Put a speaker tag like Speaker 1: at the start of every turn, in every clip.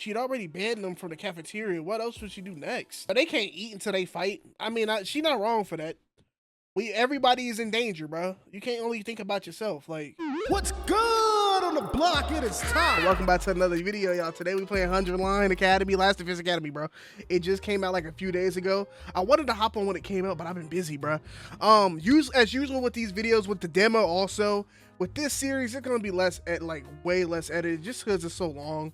Speaker 1: She'd already banned them from the cafeteria. What else would she do next? But they can't eat until they fight. I mean, she not wrong for that. Everybody is in danger, bro. You can't only think about yourself. Like,
Speaker 2: what's good on the block? It is time.
Speaker 1: Welcome back to another video, y'all. Today we playing 100 Line Academy, Last Defense Academy, bro. It just came out like a few days ago. I wanted to hop on when it came out, but I've been busy, bro. As usual with these videos, with the demo also, with this series, it's gonna be way less edited, just because it's so long.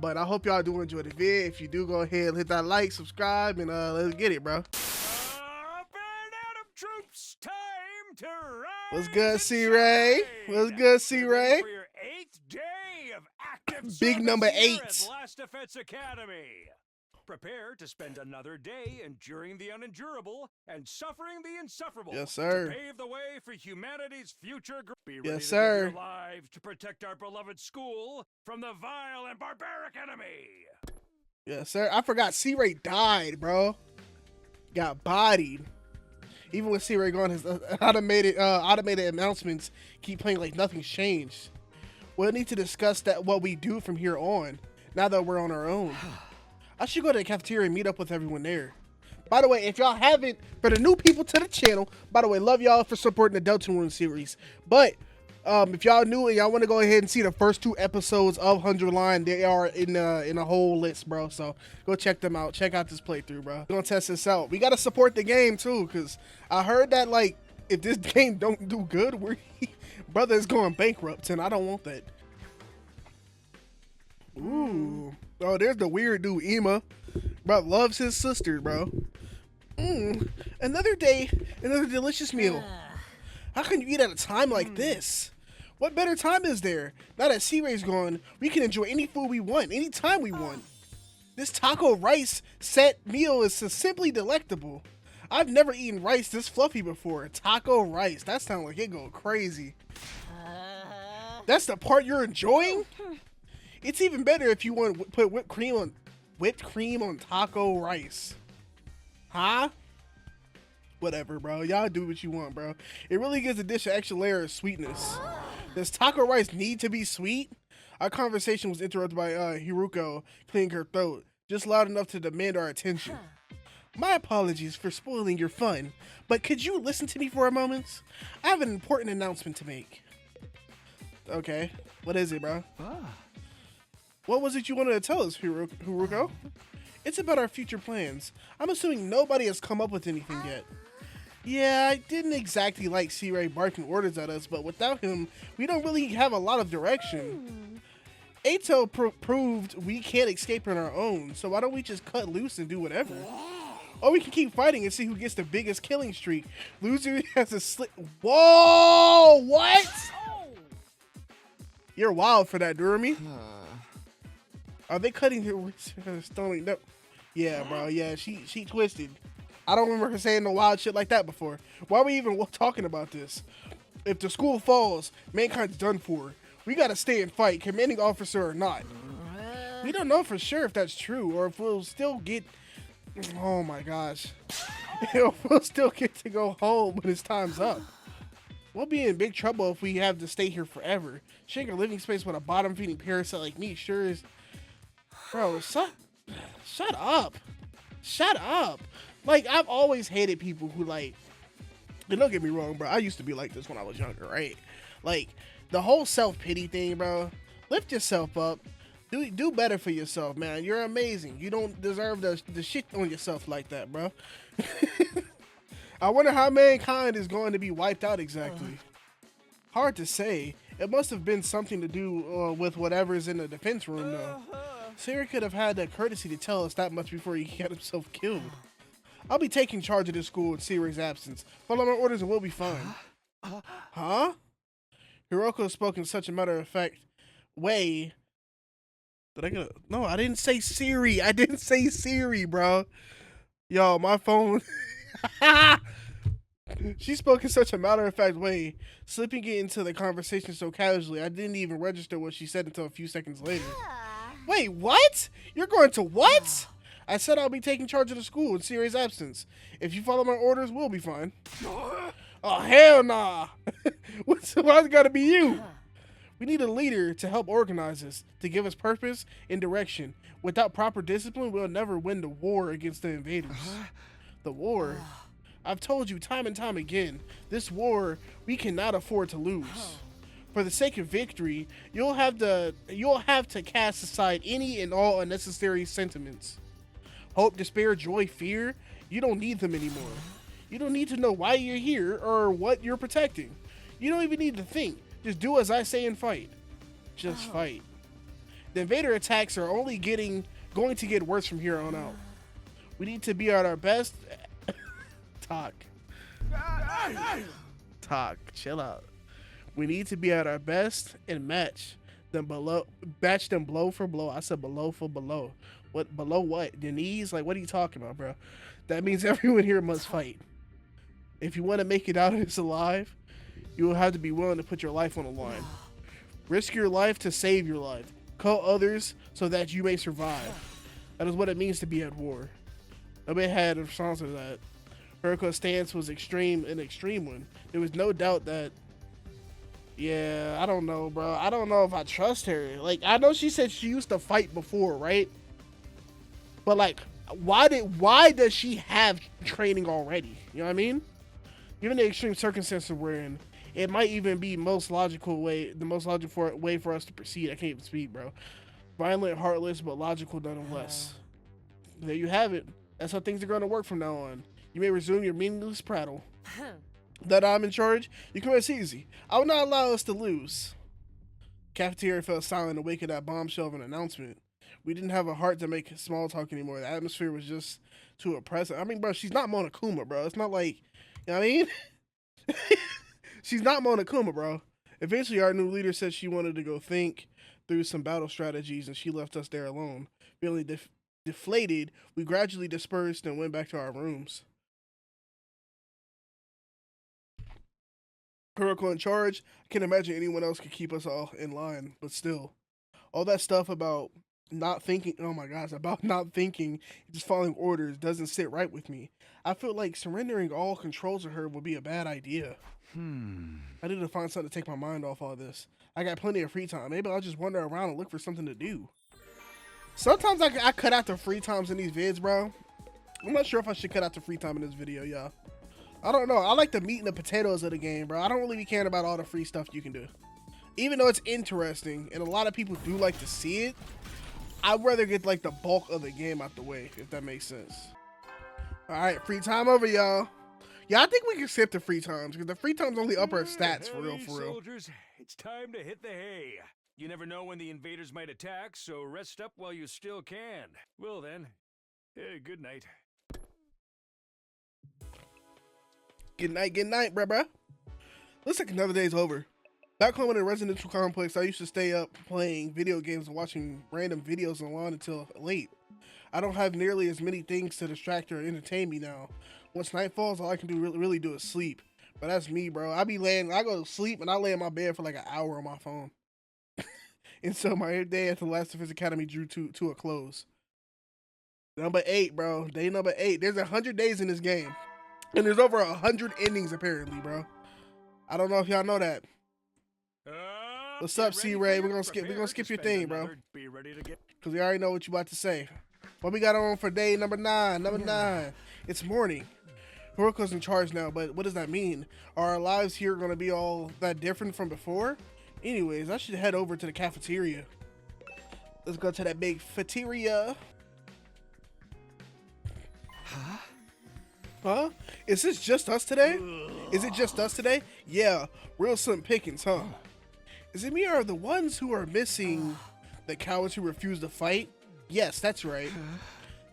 Speaker 1: But I hope y'all do enjoy the vid. If you do, go ahead, hit that like, subscribe, and let's get it, bro.
Speaker 3: Troops, time to rise.
Speaker 1: What's good, C-Ray? What's good, C-Ray?
Speaker 3: For your 8th day of active
Speaker 1: Big number
Speaker 3: service here
Speaker 1: 8.
Speaker 3: at Last Defense Academy. Prepare to spend another day enduring the unendurable and suffering the insufferable.
Speaker 1: Yes, sir.
Speaker 3: To pave the way for humanity's future. Be ready
Speaker 1: Yes,
Speaker 3: to
Speaker 1: sir.
Speaker 3: give your lives to protect our beloved school from the vile and barbaric enemy.
Speaker 1: Yes, sir. I forgot C-Ray died, bro. Got bodied. Even with C-Ray gone, his automated announcements keep playing like nothing's changed. We'll need to discuss what we do from here on, now that we're on our own. I should go to the cafeteria and meet up with everyone there. By the way, if y'all haven't, for the new people to the channel, by the way, love y'all for supporting the Deltarune series. But if y'all new and y'all want to go ahead and see the first 2 episodes of 100 Line, they are in a whole list, bro. So go check them out. Check out this playthrough, bro. We're gonna test this out. We gotta support the game too, cause I heard that like if this game don't do good, brother is going bankrupt, and I don't want that. Ooh, oh, there's the weird dude, Ema. Bro, loves his sister, bro. Another day, another delicious meal. How can you eat at a time like this? What better time is there? Now that C-Ray's gone, we can enjoy any food we want, anytime we want. This taco rice set meal is simply delectable. I've never eaten rice this fluffy before. Taco rice, that sounds like it go crazy. That's the part you're enjoying? It's even better if you want to put whipped cream on taco rice. Huh? Whatever, bro. Y'all do what you want, bro. It really gives a dish an extra layer of sweetness. Does taco rice need to be sweet? Our conversation was interrupted by Hiruko clearing her throat, just loud enough to demand our attention. My apologies for spoiling your fun, but could you listen to me for a moment? I have an important announcement to make. Okay, what is it, bro? What was it you wanted to tell us, Hiruko? It's about our future plans. I'm assuming nobody has come up with anything yet. Yeah, I didn't exactly like C-Ray barking orders at us, but without him, we don't really have a lot of direction. Ato proved we can't escape on our own, so why don't we just cut loose and do whatever? Or we can keep fighting and see who gets the biggest killing streak. Loser has a Whoa! What? You're wild for that, Durami. Are they cutting her stomach? No. Yeah, bro. Yeah, she twisted. I don't remember her saying no wild shit like that before. Why are we even talking about this? If the school falls, mankind's done for. We gotta stay and fight, commanding officer or not. We don't know for sure if that's true, or if we'll still get... Oh my gosh. If we'll still get to go home when his time's up. We'll be in big trouble if we have to stay here forever. Sharing a living space with a bottom-feeding parasite like me sure is... Bro, shut up. Shut up. Like, I've always hated people who, like, and don't get me wrong, bro. I used to be like this when I was younger, right? Like, the whole self-pity thing, bro. Lift yourself up. Do better for yourself, man. You're amazing. You don't deserve the shit on yourself like that, bro. I wonder how mankind is going to be wiped out exactly. Hard to say. It must have been something to do with whatever's in the defense room, though. Sarah could have had the courtesy to tell us that much before he got himself killed. I'll be taking charge of this school in C-Ray's absence. Follow my orders and we'll be fine. Huh? Hiroko spoke in such a matter-of-fact way. No, I didn't say Siri. I didn't say Siri, bro. Yo, my phone. She spoke in such a matter-of-fact way, slipping it into the conversation so casually, I didn't even register what she said until a few seconds later. Wait, what? You're going to what? I said I'll be taking charge of the school in C-Ray's absence. If you follow my orders, we'll be fine. Oh, hell nah. Why's it gotta be you? We need a leader to help organize us, to give us purpose and direction. Without proper discipline, we'll never win the war against the invaders. The war? I've told you time and time again, this war we cannot afford to lose. For the sake of victory, you'll have to cast aside any and all unnecessary sentiments. Hope, despair, joy, fear, you don't need them anymore. You don't need to know why you're here or what you're protecting. You don't even need to think. Just do as I say and fight. Just fight. The invader attacks are only going to get worse from here on out. We need to be at our best. Talk. Chill out. We need to be at our best and match them blow for blow. I said below for below. What below what? The knees? Like what are you talking about, bro? That means everyone here must fight. If you want to make it out of this alive, you will have to be willing to put your life on the line. Risk your life to save your life. Call others so that you may survive. That is what it means to be at war. Nobody had a response to that. Hiriko's stance was an extreme one. There was no doubt that. Yeah, I don't know, bro. I don't know if I trust her. Like, I know she said she used to fight before, right? But like, why does she have training already? You know what I mean? Given the extreme circumstances we're in, it might even be the most logical way for us to proceed. I can't even speak, bro. Violent, heartless, but logical nonetheless. There you have it. That's how things are going to work from now on. You may resume your meaningless prattle. That I'm in charge, you can rest easy. I will not allow us to lose. Cafeteria fell silent in the wake of that bombshell of an announcement. We didn't have a heart to make small talk anymore. The atmosphere was just too oppressive. I mean, bro, she's not Monokuma, bro. It's not like, you know what I mean? She's not Monokuma, bro. Eventually, our new leader said she wanted to go think through some battle strategies, and she left us there alone. Feeling deflated, we gradually dispersed and went back to our rooms. Hiriko in charge. I can't imagine anyone else could keep us all in line, but still. All that stuff about not thinking, oh my gosh, about not thinking, just following orders doesn't sit right with me. I feel like surrendering all control to her would be a bad idea. I need to find something to take my mind off all this. I got plenty of free time. Maybe I'll just wander around and look for something to do. Sometimes I cut out the free times in these vids, bro. I'm not sure if I should cut out the free time in this video, y'all. I don't know. I like the meat and the potatoes of the game, bro. I don't really be caring about all the free stuff you can do. Even though it's interesting, and a lot of people do like to see it, I'd rather get like the bulk of the game out the way, if that makes sense. Alright, free time over, y'all. Yeah, I think we can skip the free times, because the free times only up our stats, for real, for real.
Speaker 3: Soldiers, it's time to hit the hay. You never know when the invaders might attack, so rest up while you still can. Well then, good night.
Speaker 1: Good night, bruh. Looks like another day's over. Back home in the residential complex, I used to stay up playing video games and watching random videos online until late. I don't have nearly as many things to distract or entertain me now. Once night falls, all I can do really do is sleep. But that's me, bro. I go to sleep and I lay in my bed for like an hour on my phone. And so my day at the Last Defense Academy drew to a close. Number 8, bro. Day number 8. There's 100 days in this game. And there's over 100 endings apparently, bro. I don't know if y'all know that. What's up, C-Ray? We're gonna skip your thing, bro. Cause we already know what you about to say. What we got on for day number 9? Number 9. It's morning. Hiriko's in charge now, but what does that mean? Are our lives here gonna be all that different from before? Anyways, I should head over to the cafeteria. Let's go to that big cafeteria. Huh? Is this just us today? Is it just us today? Yeah, real slim pickings, huh? Is it me or the ones who are missing the cowards who refuse to fight? Yes, that's right.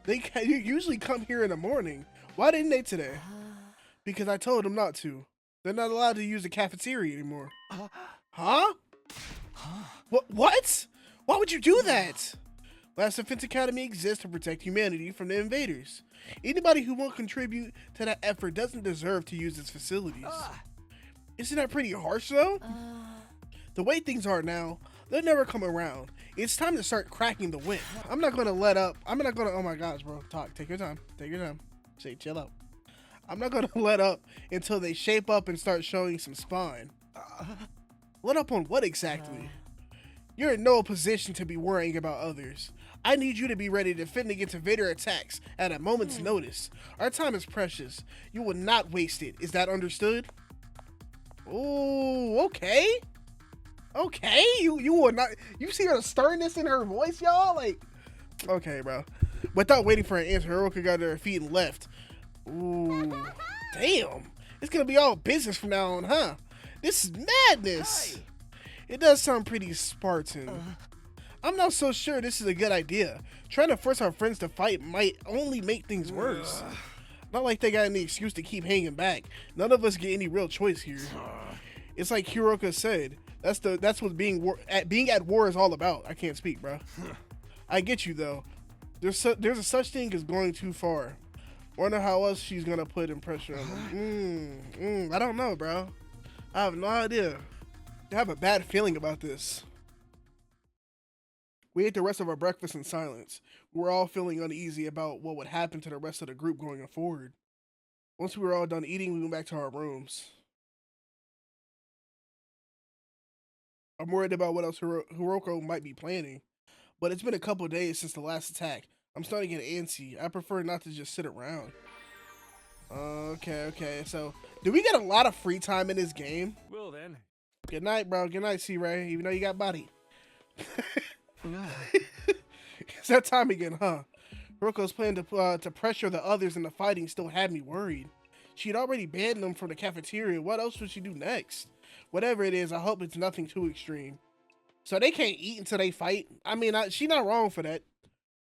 Speaker 1: They usually come here in the morning. Why didn't they today? Because I told them not to. They're not allowed to use the cafeteria anymore. Huh? What? Why would you do that? Last Defense Academy exists to protect humanity from the invaders. Anybody who won't contribute to that effort doesn't deserve to use its facilities. Isn't that pretty harsh though? The way things are now, they'll never come around. It's time to start cracking the whip. I'm not gonna let up. Oh my gosh, bro. Take your time. Say, chill out. I'm not gonna let up until they shape up and start showing some spine. Let up on what exactly? You're in no position to be worrying about others. I need you to be ready to defend against invader attacks at a moment's notice. Our time is precious. You will not waste it. Is that understood? Oh, okay. Okay, you will not. You see the sternness in her voice, y'all? Like, okay, bro. Without waiting for an answer, Hiroka got to her feet and left. Ooh, damn. It's gonna be all business from now on, huh? This is madness.
Speaker 3: Hi.
Speaker 1: It does sound pretty Spartan. I'm not so sure this is a good idea. Trying to force our friends to fight might only make things worse. Not like they got any excuse to keep hanging back. None of us get any real choice here. It's like Hiroka said. That's what being at war is all about. I can't speak, bro. I get you though. There's a such thing as going too far. Wonder how else she's gonna put in pressure on them. I don't know, bro. I have no idea. I have a bad feeling about this. We ate the rest of our breakfast in silence. We were all feeling uneasy about what would happen to the rest of the group going forward. Once we were all done eating, we went back to our rooms. I'm worried about what else Hiroko might be planning, but it's been a couple days since the last attack. I'm starting to get antsy. I prefer not to just sit around. Okay. So, do we get a lot of free time in this game?
Speaker 3: Well then.
Speaker 1: Good night, bro. Good night, C-Ray, even though you got body. It's that time again, huh? Hiroko's plan to pressure the others in the fighting still had me worried. She'd already banned them from the cafeteria. What else would she do next? Whatever it is, I hope it's nothing too extreme. So they can't eat until they fight? I mean, she's not wrong for that.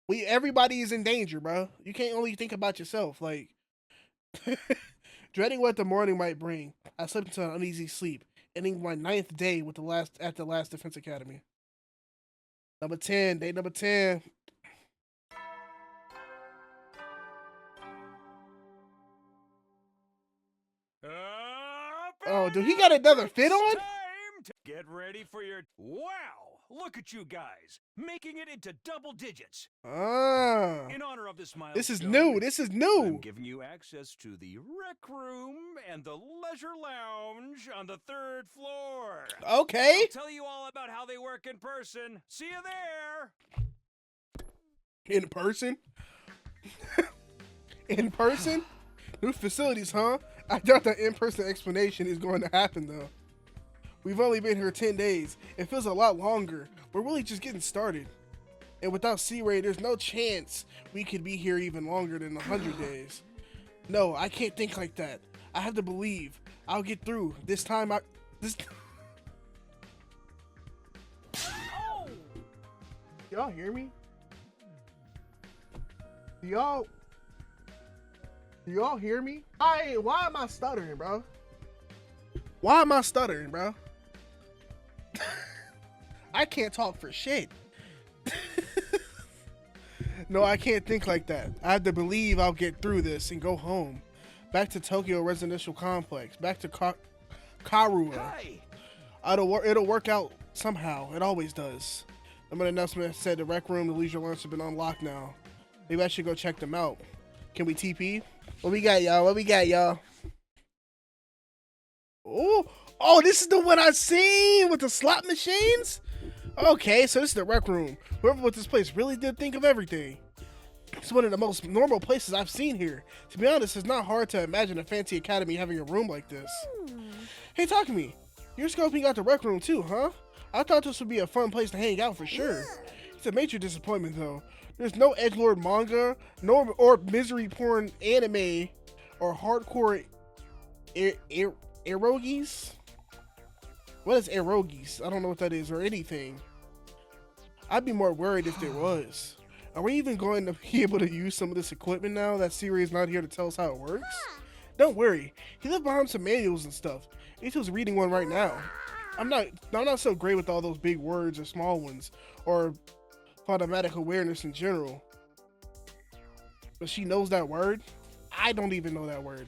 Speaker 1: Everybody is in danger, bro. You can't only think about yourself. Like, dreading what the morning might bring, I slipped into an uneasy sleep, ending my 9th day at the last defense academy. Number 10, day number 10. Oh, dude, he got another fit on?
Speaker 3: Time to get ready for your... Wow! Look at you guys, making it into double digits. In honor of this milestone,
Speaker 1: this is new. This is new.
Speaker 3: I'm giving you access to the rec room and the leisure lounge on the 3rd floor.
Speaker 1: Okay.
Speaker 3: I'll tell you all about how they work in person. See you there.
Speaker 1: In person? In person? New facilities, huh? I doubt that in-person explanation is going to happen, though. We've only been here 10 days. It feels a lot longer. We're really just getting started. And without C-Ray, there's no chance we could be here even longer than 100 days. No, I can't think like that. I have to believe. I'll get through. This time,
Speaker 3: Oh!
Speaker 1: Y'all hear me? Do y'all hear me? Why am I stuttering, bro? Why am I stuttering, bro? I can't talk for shit. No, I can't think like that. I have to believe I'll get through this and go home. Back to Tokyo Residential Complex. Back to Karua.
Speaker 3: Hi.
Speaker 1: It'll work out somehow. It always does. The announcement said the rec room, the leisure lounge have been unlocked now. Maybe I should go check them out. Can we TP? What we got, y'all? Oh, this is the one I seen with the slot machines? Okay, so this is the rec room. Whoever built this place really did think of everything. It's one of the most normal places I've seen here. To be honest, it's not hard to imagine a fancy academy having a room like this. Hey, talk to me. You're scoping out the rec room too, huh? I thought this would be a fun place to hang out for sure. It's a major disappointment though. There's no edgelord manga, or misery porn anime, or hardcore eroges. What is eroges? I don't know what that is or anything. I'd be more worried if there was. Are we even going to be able to use some of this equipment now that Siri is not here to tell us how it works? Don't worry. He left behind some manuals and stuff. Ito's reading one right now. I'm not so great with all those big words or small ones, or automatic awareness in general. But she knows that word? I don't even know that word.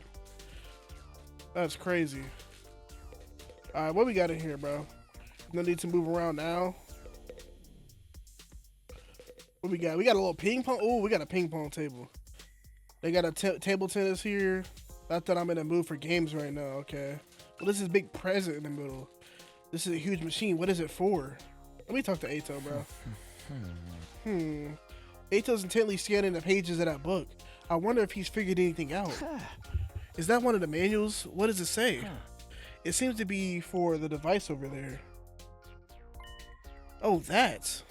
Speaker 1: That's crazy. Alright, what we got in here, bro? No need to move around now. What we got? We got a little ping pong. Oh, we got a ping pong table. They got a table tennis here. Not that I'm in the mood for games right now, okay. Well, this is big present in the middle. This is a huge machine. What is it for? Let me talk to Ato, bro. Ato's intently scanning the pages of that book. I wonder if he's figured anything out. Is that one of the manuals? What does it say? It seems to be for the device over there. Oh, that.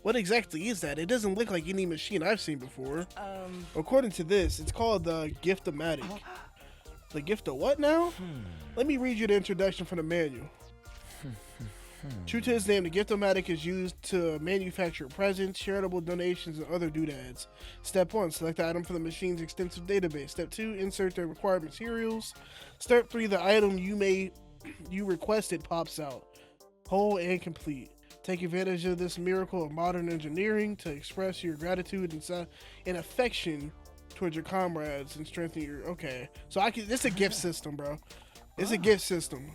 Speaker 1: What exactly is that? It doesn't look like any machine I've seen before. According to this, it's called the Gift-O-Matic. The gift of what now? Let me read you the introduction from the manual. True to its name, the Gift-O-Matic is used to manufacture presents, charitable donations, and other doodads. Step 1, select the item from the machine's extensive database. Step 2, insert the required materials. Step 3, the item you requested pops out, whole and complete. Take advantage of this miracle of modern engineering to express your gratitude and affection towards your comrades and strengthen your... Okay, so it's a gift system, bro. It's a gift system.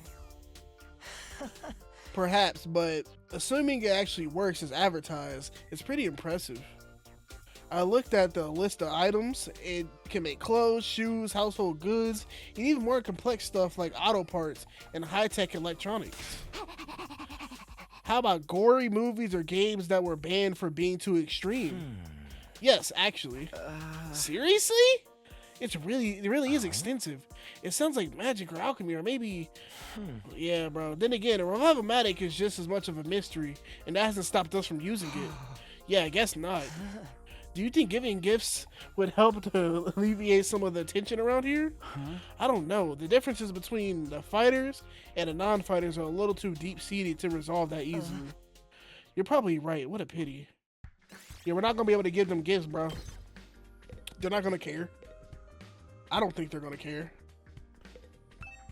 Speaker 1: Perhaps, but assuming it actually works as advertised, it's pretty impressive. I looked at the list of items. It can make clothes, shoes, household goods, and even more complex stuff like auto parts and high-tech electronics. How about gory movies or games that were banned for being too extreme? Yes, actually. Seriously? It really is extensive. It sounds like magic or alchemy or maybe... Yeah, bro. Then again, a Revival-Matic is just as much of a mystery, and that hasn't stopped us from using it. Yeah, I guess not. Do you think giving gifts would help to alleviate some of the tension around here? I don't know. The differences between the fighters and the non-fighters are a little too deep-seated to resolve that easily. You're probably right. What a pity. Yeah, we're not going to be able to give them gifts, bro. They're not going to care. I don't think they're going to care.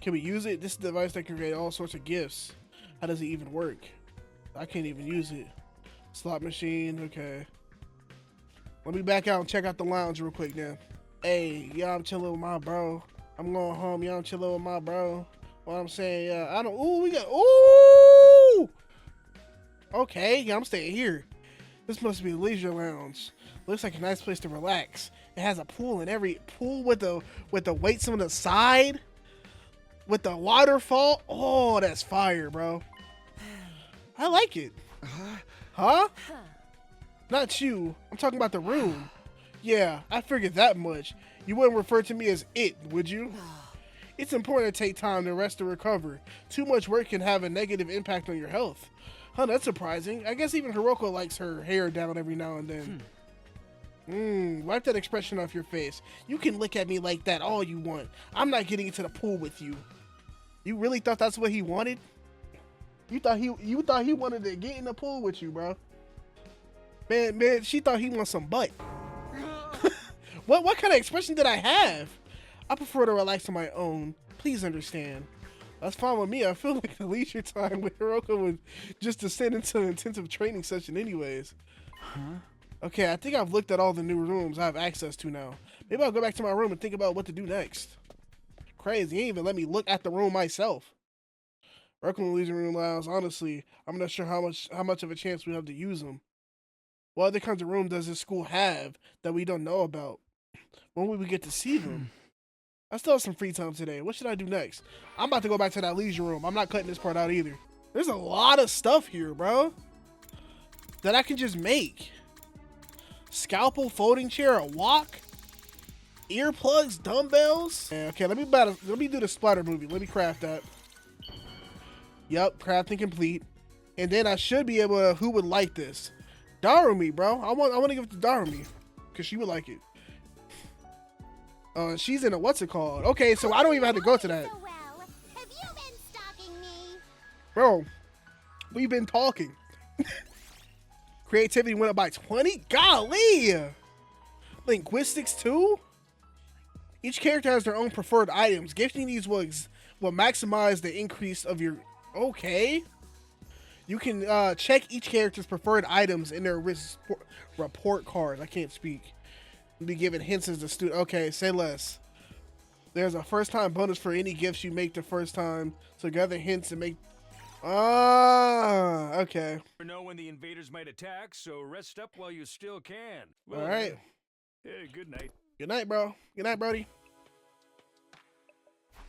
Speaker 1: Can we use it? This is a device that can create all sorts of gifts. How does it even work? I can't even use it. Slot machine. Okay. Let me back out and check out the lounge real quick now. Hey, y'all, I'm chilling with my bro. I'm going home. Y'all, I'm chilling with my bro. What I'm saying, yeah, I don't... Ooh, we got... Ooh! Okay, yeah, I'm staying here. This must be a leisure lounge. Looks like a nice place to relax. It has a pool in every... Pool with the weights on the side. With the waterfall. Oh, that's fire, bro. I like it. Huh? Not you. I'm talking about the room. Yeah, I figured that much. You wouldn't refer to me as it, would you? It's important to take time to rest and recover. Too much work can have a negative impact on your health. Huh, that's surprising. I guess even Hiroko likes her hair down every now and then. Wipe that expression off your face. You can look at me like that all you want. I'm not getting into the pool with you. You really thought that's what he wanted? You thought he wanted to get in the pool with you, bro. Man, she thought he wants some butt. What kind of expression did I have? I prefer to relax on my own. Please understand. That's fine with me. I feel like the leisure time with Hiroko was just to send into an intensive training session anyways. Okay, I think I've looked at all the new rooms I have access to now. Maybe I'll go back to my room and think about what to do next. Crazy, he ain't even let me look at the room myself. Working in the leisure room lounge, honestly, I'm not sure how much of a chance we have to use them. What other kinds of room does this school have that we don't know about? When will we get to see them? I still have some free time today. What should I do next? I'm about to go back to that leisure room. I'm not cutting this part out either. There's a lot of stuff here, bro, that I can just make. Scalpel, folding chair, a wok, earplugs, dumbbells. Yeah, okay, let me do the splatter movie. Let me craft that. Yep, crafting complete. And then I should be able to, who would like this? Darumi, bro. I want to give it to Darumi because she would like it. She's in a what's it called? Okay, so I don't even have to go to that.
Speaker 4: So well. Have you been stalking me?
Speaker 1: Bro, we've been talking. Creativity went up by 20? Golly! Linguistics too? Each character has their own preferred items. Gifting these will maximize the increase of your... Okay. You can check each character's preferred items in their report card. I can't speak. Be given hints as the student. Okay, say less. There's a first time bonus for any gifts you make the first time. So gather hints and make... Ah, okay.
Speaker 3: You never know when the invaders might attack, so rest up while you still can.
Speaker 1: All right.
Speaker 3: Hey, good night.
Speaker 1: Good night, bro. Good night, Brody.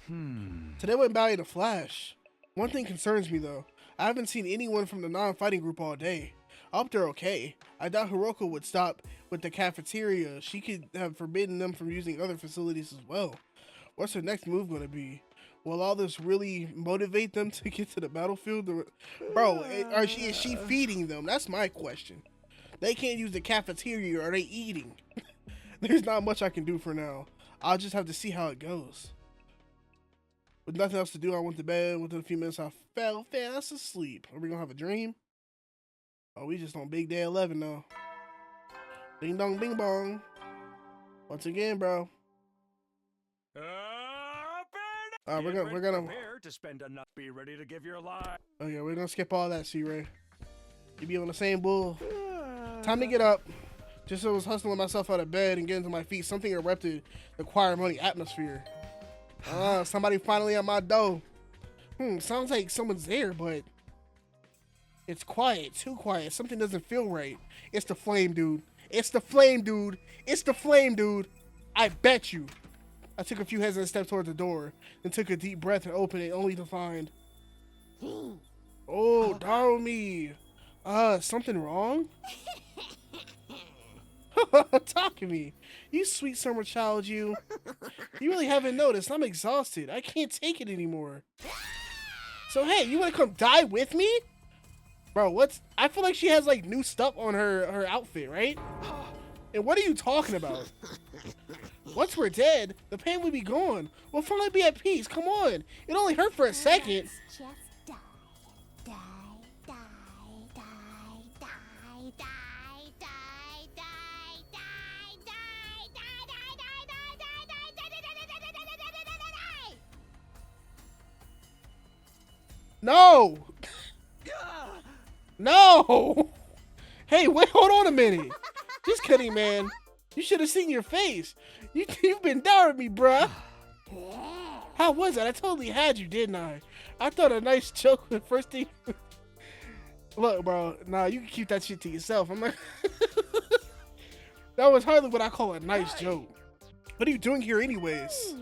Speaker 1: Today went by in a flash. One thing concerns me though. I haven't seen anyone from the non-fighting group all day. I hope they're okay. I doubt Hiroko would stop with the cafeteria. She could have forbidden them from using other facilities as well. What's her next move going to be? Will all this really motivate them to get to the battlefield? Bro, is she feeding them? That's my question. They can't use the cafeteria. Are they eating? There's not much I can do for now. I'll just have to see how it goes. With nothing else to do, I went to bed. Within a few minutes, I fell fast asleep. Are we going to have a dream? Oh, we just on big day 11 now. Ding dong, bing bong. Once again, bro. We're gonna
Speaker 3: prepare to spend a nut. Be ready to give your life.
Speaker 1: Okay, we're gonna skip all that, C-Ray. You be on the same bull. Time to get up. Just as I was hustling myself out of bed and getting to my feet, something erupted the choir money atmosphere. Somebody finally at my door. Sounds like someone's there, but it's quiet, too quiet. Something doesn't feel right. It's the flame dude. It's the flame dude. It's the flame dude. I bet you. I took a few hesitant steps towards the door, then took a deep breath and opened it, only to find... Oh, darn me. Something wrong? Talk to me. You sweet summer child, you. You really haven't noticed. I'm exhausted. I can't take it anymore. So, hey, you want to come die with me? Bro, I feel like she has, like, new stuff on her outfit, right? And what are you talking about? Once we're dead, the pain will be gone. We'll finally be at peace. Come on. It only hurt for a second.
Speaker 4: Just die. Die, die, die, die, die, die, die, die, die, die, die.
Speaker 1: No. No. Hey, wait, hold on a minute. Just kidding, man. You should have seen your face. You've been down with me, bruh. How was that? I totally had you, didn't I? I thought a nice joke was the first thing. Look, bro. Nah, you can keep that shit to yourself. I'm like, that was hardly what I call a nice joke. What are you doing here, anyways?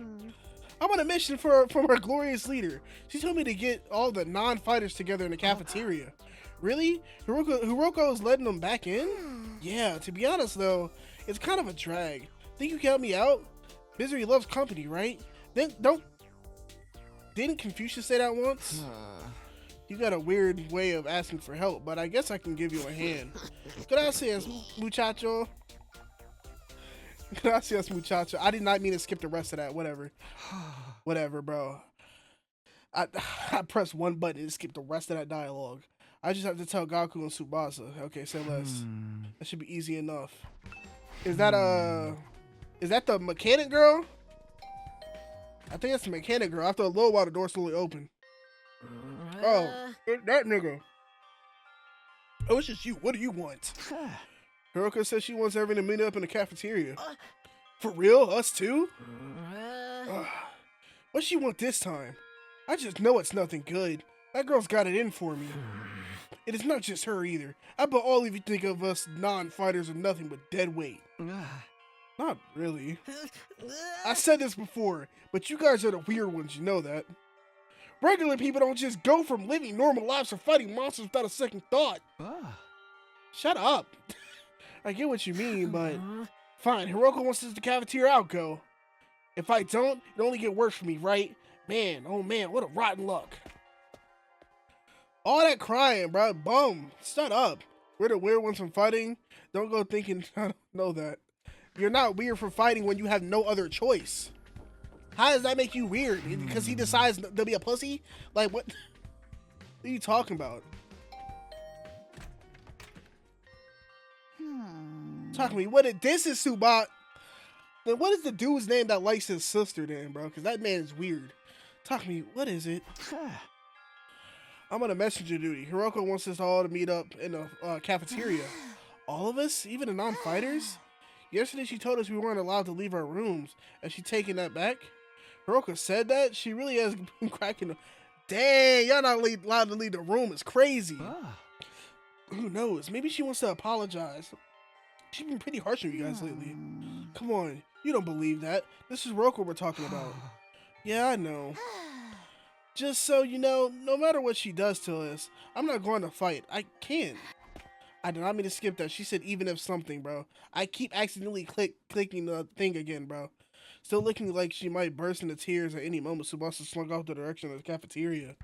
Speaker 1: I'm on a mission from our glorious leader. She told me to get all the non-fighters together in the cafeteria. Really? Hiroko is letting them back in? Yeah, to be honest though, it's kind of a drag. Think you can help me out? Misery loves company, right? Didn't Confucius say that once? You got a weird way of asking for help, but I guess I can give you a hand. Gracias, muchacho. Gracias, muchacho. I did not mean to skip the rest of that. Whatever. Whatever, bro. I pressed one button and skipped the rest of that dialogue. I just have to tell Gaku and Tsubasa. Okay, say less. That should be easy enough. Is that the mechanic girl? I think that's the mechanic girl. After a little while, the door slowly opened. Oh, that nigga. Oh, it's just you. What do you want? Hiroko says she wants everyone to meet up in the cafeteria. For real? Us too? What she want this time? I just know it's nothing good. That girl's got it in for me. It is not just her either. I bet all of you think of us non-fighters are nothing but dead weight. Not really. I said this before, but you guys are the weird ones, you know that. Regular people don't just go from living normal lives to fighting monsters without a second thought. Shut up. I get what you mean, but fine. Hiroko wants us to the cafeteria, I'll go. If I don't, it'll only get worse for me, right? Man, oh man, what a rotten luck. All that crying, bro. Bum. Shut up. We're the weird ones from fighting. Don't go thinking I don't know that. You're not weird for fighting when you have no other choice. How does that make you weird? Because he decides to be a pussy? Like, what are you talking about? Talk to me. This is Subat. Then what is the dude's name that likes his sister then, bro? Because that man is weird. Talk to me. What is it? I'm on a messenger duty. Hiroko wants us all to meet up in the cafeteria. All of us? Even the non-fighters? Yesterday she told us we weren't allowed to leave our rooms. Has she taken that back? Hiroko said that? She really has been cracking the... Dang, y'all not allowed to leave the room. It's crazy. Who knows? Maybe she wants to apologize. She's been pretty harsh on you guys lately. Come on. You don't believe that. This is Hiroko we're talking about. Yeah, I know. Just so you know, no matter what she does to us, I'm not going to fight. I can't. I did not mean to skip that. She said even if something, bro. I keep accidentally clicking the thing again, bro. Still looking like she might burst into tears at any moment. Subasa slunk off the direction of the cafeteria.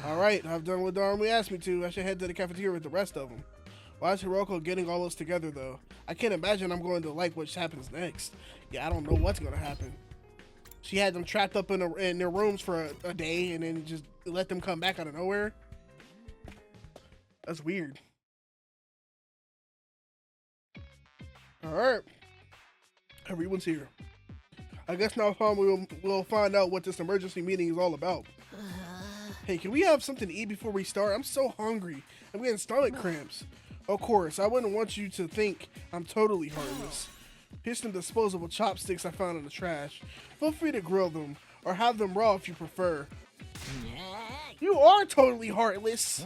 Speaker 1: Alright, I've done what Darmi asked me to. I should head to the cafeteria with the rest of them. Why is Hiroko getting all this together, though? I can't imagine I'm going to like what happens next. Yeah, I don't know what's going to happen. She had them trapped up in their rooms for a day and then just let them come back out of nowhere. That's weird. Alright. Everyone's here. I guess now we'll find out what this emergency meeting is all about. Hey, can we have something to eat before we start? I'm so hungry. I'm getting stomach cramps. Of course, I wouldn't want you to think I'm totally heartless. Here's some disposable chopsticks I found in the trash. Feel free to grill them, or have them raw if you prefer. You are totally heartless.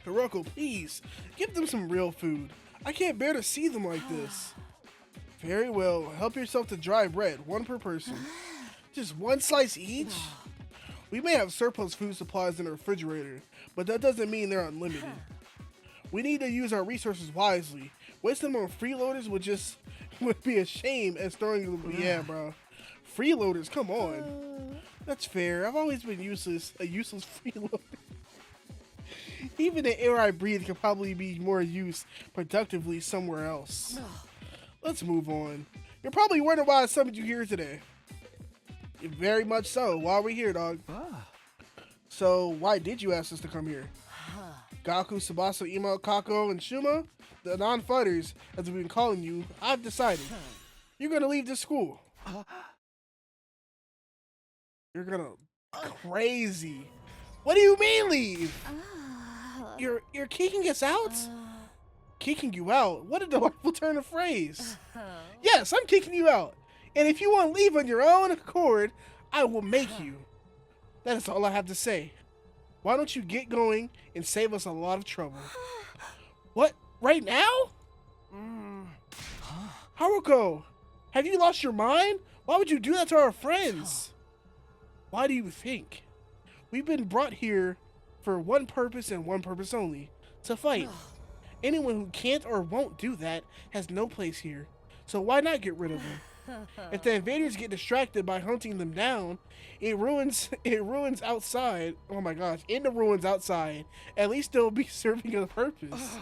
Speaker 1: Hiroko, please, give them some real food. I can't bear to see them like this. Very well, help yourself to dry bread, one per person. Just one slice each? We may have surplus food supplies in the refrigerator, but that doesn't mean they're unlimited. We need to use our resources wisely. Wasting them on freeloaders would be a shame as throwing them. Yeah, bro. Freeloaders, come on. That's fair. I've always been a useless freeloader. Even the air I breathe could probably be more used productively somewhere else. Let's move on. You're probably wondering why I summoned you here today. Very much so. Why are we here, dog? So, why did you ask us to come here? Gaku, Tsubasa, Ima, Kako, and Shuma, the non-fighters, as we've been calling you, I've decided. You're gonna leave this school. You're gonna... Crazy. What do you mean leave? You're kicking us out? Kicking you out? What a delightful turn of phrase. Yes, I'm kicking you out. And if you want to leave on your own accord, I will make you. That is all I have to say. Why don't you get going and save us a lot of trouble? What? Right now? Haruko, have you lost your mind? Why would you do that to our friends? Why do you think? We've been brought here for one purpose and one purpose only, to fight. Anyone who can't or won't do that has no place here. So why not get rid of them? If the invaders get distracted by hunting them down, it ruins outside. Oh my gosh, in the ruins outside. At least they'll be serving a purpose.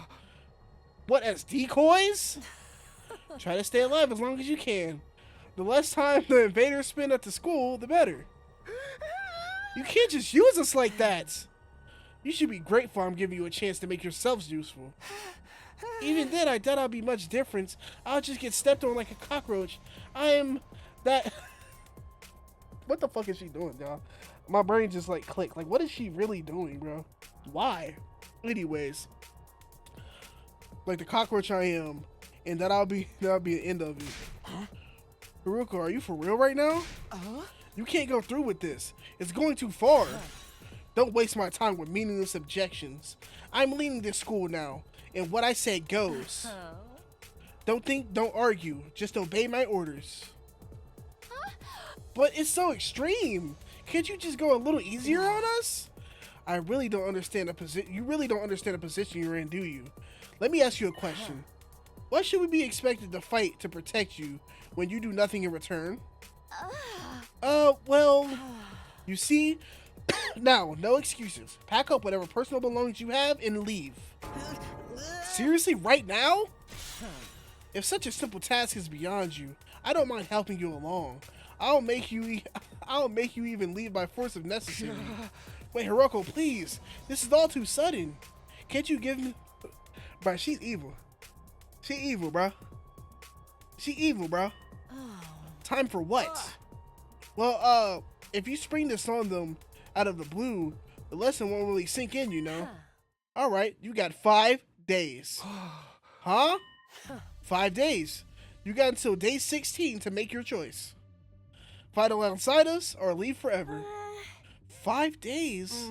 Speaker 1: What, as decoys? Try to stay alive as long as you can. The less time the invaders spend at the school, the better. You can't just use us like that. You should be grateful I'm giving you a chance to make yourselves useful. Even then, I doubt I'll be much different. I'll just get stepped on like a cockroach. I am that... What the fuck is she doing, y'all? My brain just like clicked. Like, what is she really doing, bro? Why? Anyways. Like the cockroach I am. And that'll be the end of it. Haruko, are you for real right now? You can't go through with this. It's going too far. Don't waste my time with meaningless objections. I'm leaving this school now, and what I say goes. Don't argue. Just obey my orders. But it's so extreme. Can't you just go a little easier on us? I really don't understand the position. You really don't understand the position you're in, do you? Let me ask you a question. What should we be expected to fight to protect you when you do nothing in return? Well, you see, now, no excuses. Pack up whatever personal belongings you have and leave. Seriously, right now? If such a simple task is beyond you, I don't mind helping you along. I'll make you even leave by force if necessary. Wait, Hiroko, please. This is all too sudden. Can't you give me... Bro, she's evil. She evil, bro. She evil, bro. Time for what? Well, if you spring this on them out of the blue, the lesson won't really sink in, you know. Alright, you got 5 days. Huh? 5 days. You got until day 16 to make your choice. Fight alongside us or leave forever. 5 days?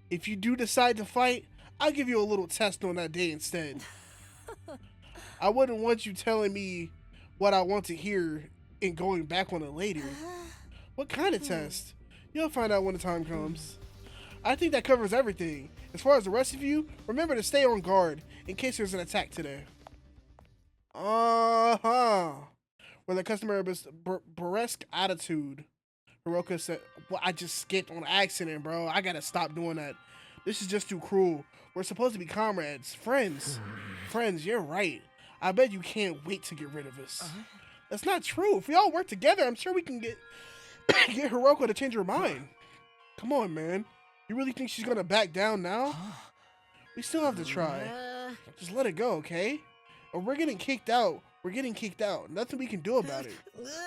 Speaker 1: If you do decide to fight, I'll give you a little test on that day instead. I wouldn't want you telling me what I want to hear and going back on it later. What kind of test? You'll find out when the time comes. I think that covers everything. As far as the rest of you, remember to stay on guard in case there's an attack today. With a customer burlesque attitude, Hiroka said, well, I just skipped on accident, bro. I gotta stop doing that. This is just too cruel. We're supposed to be comrades, friends. Friends, you're right. I bet you can't wait to get rid of us. That's not true. If we all work together, I'm sure we can get Hiroka to change her mind. Come on, man. You really think she's gonna back down now? We still have to try. Just let it go, okay? Or we're getting kicked out. We're getting kicked out. Nothing we can do about it.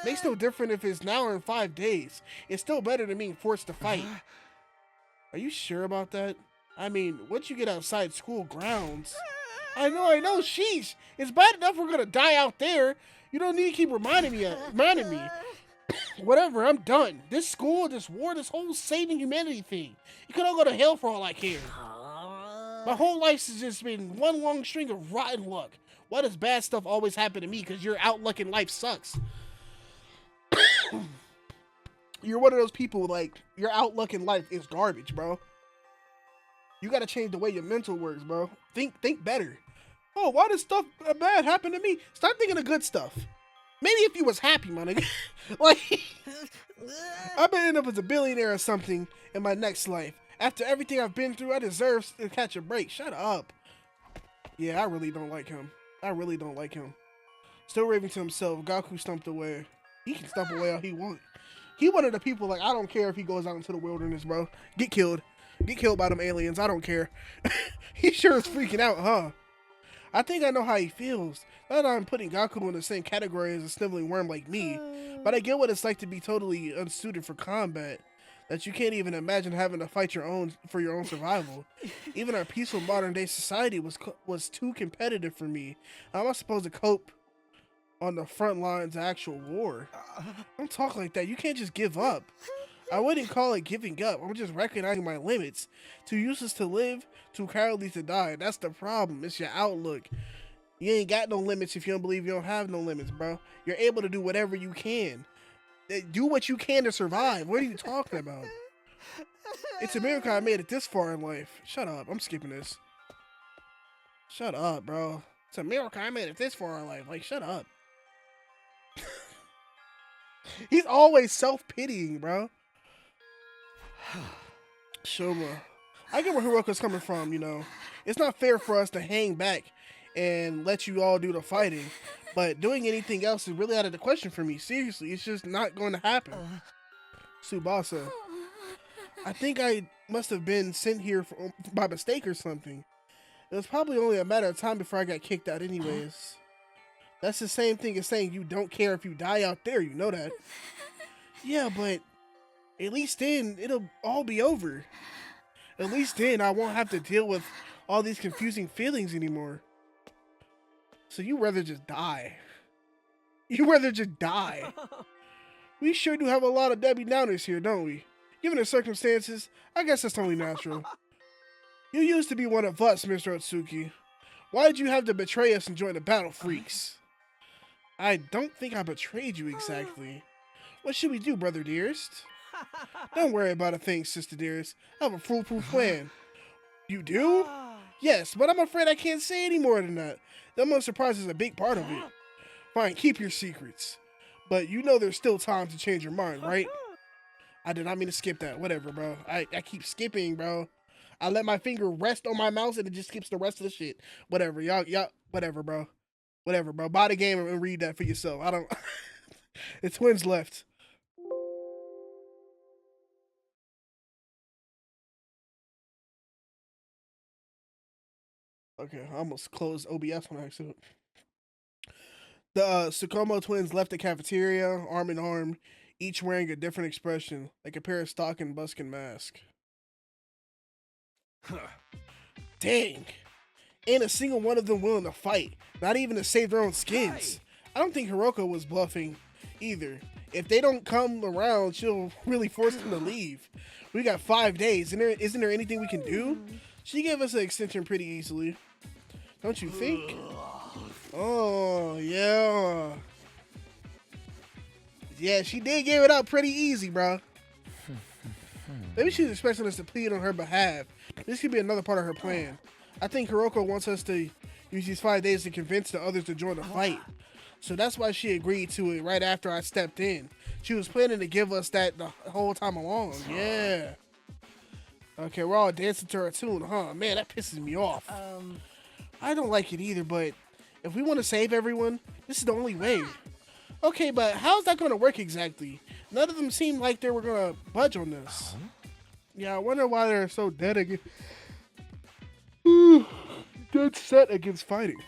Speaker 1: Makes no difference if it's now or in 5 days. It's still better than being forced to fight. Are you sure about that? I mean, once you get outside school grounds. I know. Sheesh. It's bad enough we're gonna die out there. You don't need to keep reminding me. Whatever, I'm done. This school, this war, this whole saving humanity thing. You could all go to hell for all I care. My whole life has just been one long string of rotten luck. Why does bad stuff always happen to me? Because your outlook in life sucks. You're one of those people, like, your outlook in life is garbage, bro. You gotta change the way your mental works, bro. Think better. Oh, why does stuff bad happen to me? Start thinking of good stuff. Maybe if you was happy, my nigga. Like, I better end up as a billionaire or something in my next life. After everything I've been through, I deserve to catch a break. Shut up. Yeah, I really don't like him. Still raving to himself, Gaku stumped away. He can stump away all he wants. He one of the people, like, I don't care if he goes out into the wilderness, bro. Get killed. Get killed by them aliens. I don't care. He sure is freaking out, huh? I think I know how he feels. Not that I'm putting Gaku in the same category as a sniveling worm like me, but I get what it's like to be totally unsuited for combat. That you can't even imagine having to fight for your own survival. Even our peaceful modern day society was too competitive for me. How am I supposed to cope on the front lines of actual war? Don't talk like that. You can't just give up. I wouldn't call it giving up. I'm just recognizing my limits. Too useless to live, too cowardly to die. That's the problem. It's your outlook. You ain't got no limits if you don't believe you don't have no limits, bro. You're able to do whatever you can. Do what you can to survive. What are you talking about? It's a miracle I made it this far in life. Shut up. I'm skipping this. Shut up, bro. It's a miracle I made it this far in life. Like, shut up. He's always self-pitying, bro. Shoma. I get where Hiroka's coming from, you know. It's not fair for us to hang back and let you all do the fighting. But doing anything else is really out of the question for me. Seriously, it's just not going to happen. Tsubasa. I think I must have been sent here by mistake or something. It was probably only a matter of time before I got kicked out anyways. That's the same thing as saying you don't care if you die out there. You know that. Yeah, but at least then it'll all be over. At least then I won't have to deal with all these confusing feelings anymore. So you rather just die. You rather just die. We sure do have a lot of Debbie Downers here, don't we? Given the circumstances, I guess that's only natural. You used to be one of us, Mr. Otsuki. Why did you have to betray us and join the Battle Freaks? I don't think I betrayed you exactly. What should we do, brother dearest? Don't worry about a thing, sister dearest. I have a foolproof plan. You do? Yes, but I'm afraid I can't say any more than that. The element of surprise is a big part of it. Fine, keep your secrets. But you know there's still time to change your mind, right? I did not mean to skip that. Whatever, bro. I keep skipping, bro. I let my finger rest on my mouse and it just skips the rest of the shit. Whatever, y'all, whatever, bro. Whatever, bro. Buy the game and read that for yourself. I don't... The twins left. Okay, I almost closed OBS on accident. The Tsukumo twins left the cafeteria, arm in arm, each wearing a different expression, like a pair of stock and buskin mask. Dang! Ain't a single one of them willing to fight, not even to save their own skins. I don't think Hiroka was bluffing either. If they don't come around, she'll really force them to leave. We got 5 days, isn't there anything we can do? She gave us an extension pretty easily. Don't you think? Oh, yeah. Yeah, she did give it up pretty easy, bro. Maybe she's expecting us to plead on her behalf. This could be another part of her plan. I think Hiroko wants us to use these 5 days to convince the others to join the fight. So that's why she agreed to it right after I stepped in. She was planning to give us that the whole time along. Yeah. Okay, we're all dancing to her tune, huh? Man, that pisses me off. I don't like it either, but if we want to save everyone, this is the only way. Okay, but how's that going to work exactly? None of them seemed like they were going to budge on this. Yeah, I wonder why they're so dead set against fighting.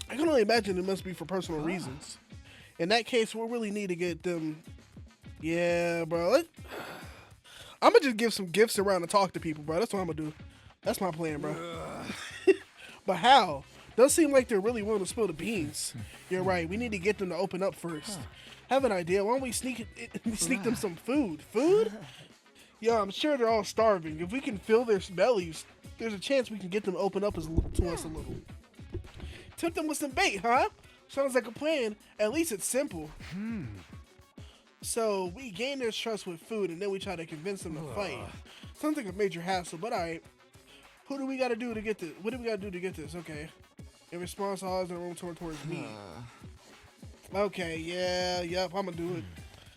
Speaker 1: I can only imagine it must be for personal reasons. In that case, we'll really need to get them. Yeah, bro. I'm going to just give some gifts around and talk to people, bro. That's what I'm going to do. That's my plan, bro. But how? Does seem like they're really willing to spill the beans. You're right. We need to get them to open up first. Have an idea. Why don't we sneak them some food? Food? Yeah, I'm sure they're all starving. If we can fill their bellies, there's a chance we can get them to open up to us a little. Tempt them with some bait, huh? Sounds like a plan. At least it's simple. So we gain their trust with food, and then we try to convince them to fight. Sounds like a major hassle, but alright. Who do we gotta do to get this? What do we gotta do to get this? Okay. In response to all in the room towards me. Okay, yep, I'm gonna do it.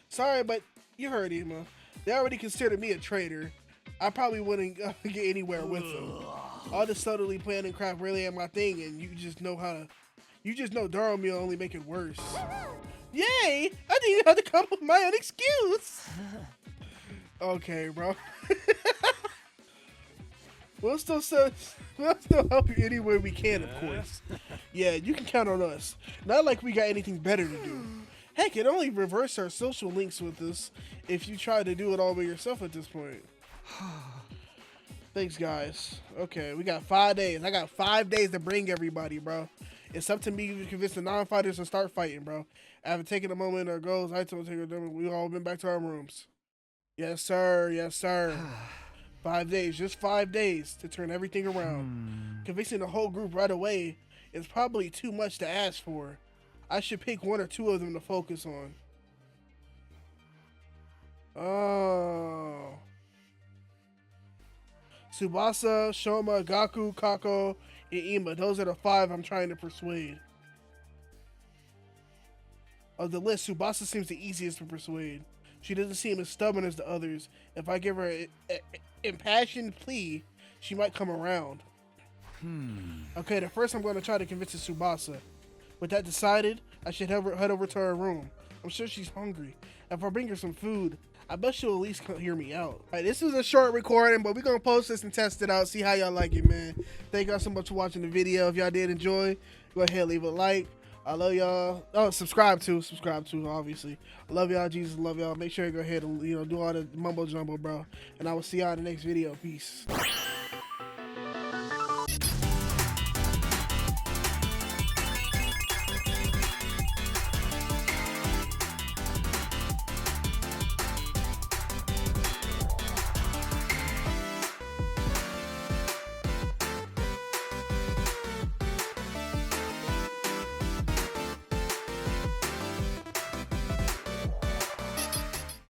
Speaker 1: Sorry, but you heard him. They already considered me a traitor. I probably wouldn't get anywhere with them. All this subtly planning crap really ain't my thing, and you just know darn me only make it worse. Yay! I didn't even have to come up with my own excuse. Okay, bro. We'll still help you any way we can, of course. Yeah, you can count on us. Not like we got anything better to do. Heck, it only reverse our social links with us if you try to do it all by yourself at this point. Thanks, guys. Okay, we got 5 days. I got 5 days to bring everybody, bro. It's up to me to convince the non-fighters to start fighting, bro. After taking a moment our goals, I told them we all been back to our rooms. Yes, sir. Yes, sir. 5 days, just 5 days to turn everything around. Convincing the whole group right away is probably too much to ask for. I should pick 1 or 2 of them to focus on. Oh. Tsubasa, Shoma, Gaku, Kako, and Ima. Those are the 5 I'm trying to persuade. Of the list, Tsubasa seems the easiest to persuade. She doesn't seem as stubborn as the others. If I give her an impassioned plea, she might come around. Okay, the first I'm going to try to convince is Tsubasa. With that decided, I should head over to her room. I'm sure she's hungry. If I bring her some food, I bet she'll at least hear me out. Alright, this was a short recording, but we're going to post this and test it out, see how y'all like it, man. Thank y'all so much for watching the video. If y'all did enjoy, go ahead and leave a like. I love y'all. Oh, subscribe too, obviously. I love y'all, Jesus, love y'all. Make sure you go ahead and do all the mumbo jumbo, bro. And I will see y'all in the next video. Peace.